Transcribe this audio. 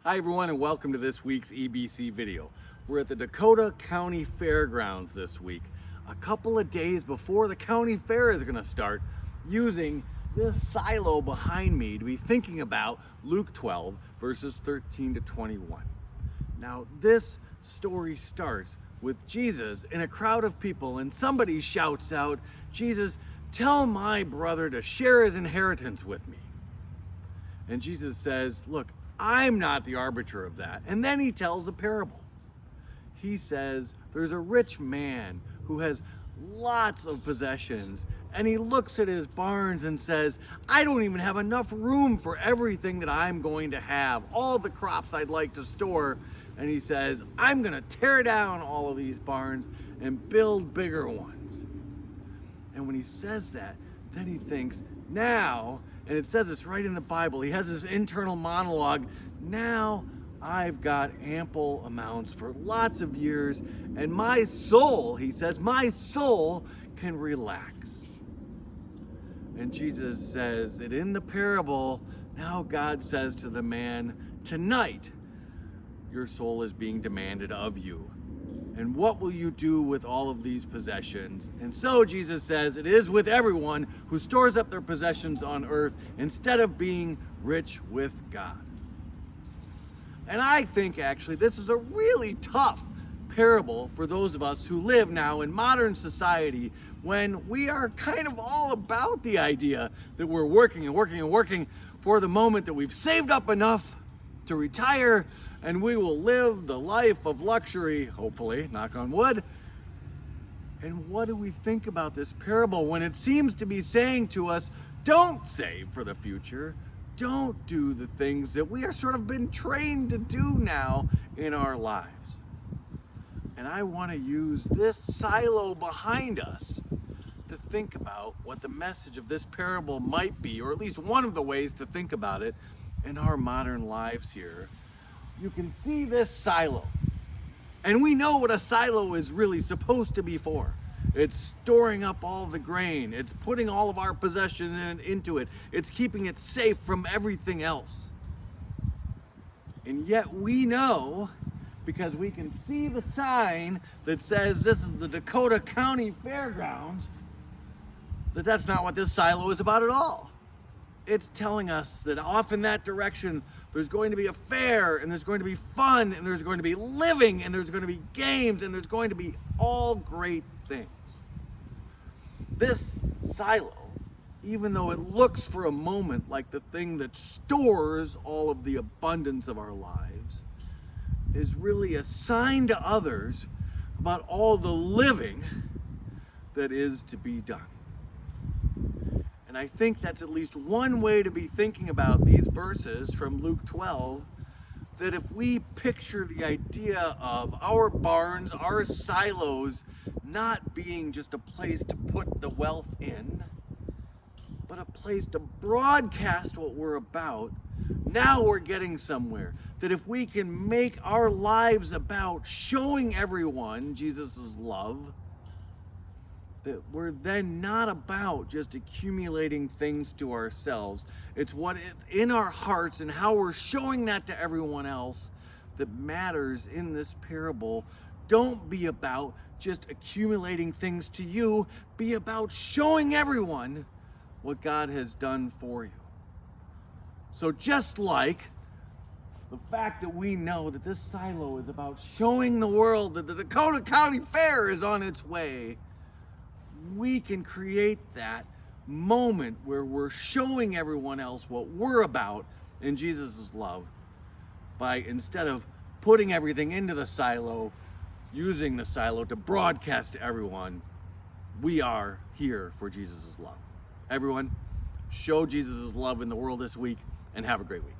Hi everyone, and welcome to this week's EBC video. We're at the Dakota County Fairgrounds this week, a couple of days before the county fair is going to start, using this silo behind me to be thinking about Luke 12 verses 13 to 21. Now this story starts with Jesus in a crowd of people, and somebody shouts out, "Jesus, tell my brother to share his inheritance with me." And Jesus says, "Look, I'm not the arbiter of that." And then he tells a parable. He says there's a rich man who has lots of possessions, and he looks at his barns and says, "I don't even have enough room for everything that I'm going to have, all the crops I'd like to store." And he says, "I'm going to tear down all of these barns and build bigger ones." And when he says that, then he thinks, now, and it says this right in the Bible, he has this internal monologue, now I've got ample amounts for lots of years, and my soul, he says, my soul can relax. And Jesus says that in the parable, now God says to the man, tonight, your soul is being demanded of you. And what will you do with all of these possessions? And so Jesus says it is with everyone who stores up their possessions on earth instead of being rich with God. And I think actually this is a really tough parable for those of us who live now in modern society, when we are kind of all about the idea that we're working and working and working for the moment that we've saved up enough to retire, and we will live the life of luxury, hopefully, knock on wood. And what do we think about this parable when it seems to be saying to us, don't save for the future, don't do the things that we are sort of been trained to do now in our lives? And I want to use this silo behind us to think about what the message of this parable might be, or at least one of the ways to think about it in our modern lives here. You can see this silo, and we know what a silo is really supposed to be for. It's storing up all the grain. It's putting all of our possessions into it. It's keeping it safe from everything else. And yet we know, because we can see the sign that says this is the Dakota County Fairgrounds, that that's not what this silo is about at all. It's telling us that off in that direction, there's going to be a fair, and there's going to be fun, and there's going to be living, and there's going to be games, and there's going to be all great things. This silo, even though it looks for a moment like the thing that stores all of the abundance of our lives, is really a sign to others about all the living that is to be done. And I think that's at least one way to be thinking about these verses from Luke 12, that if we picture the idea of our barns, our silos, not being just a place to put the wealth in, but a place to broadcast what we're about, now we're getting somewhere. That if we can make our lives about showing everyone Jesus' love, that we're then not about just accumulating things to ourselves. It's what it's in our hearts and how we're showing that to everyone else that matters in this parable. Don't be about just accumulating things to you. Be about showing everyone what God has done for you. So just like the fact that we know that this silo is about showing the world that the Dakota County Fair is on its way, we can create that moment where we're showing everyone else what we're about in Jesus' love by, instead of putting everything into the silo, using the silo to broadcast to everyone, we are here for Jesus' love. Everyone, show Jesus' love in the world this week, and have a great week.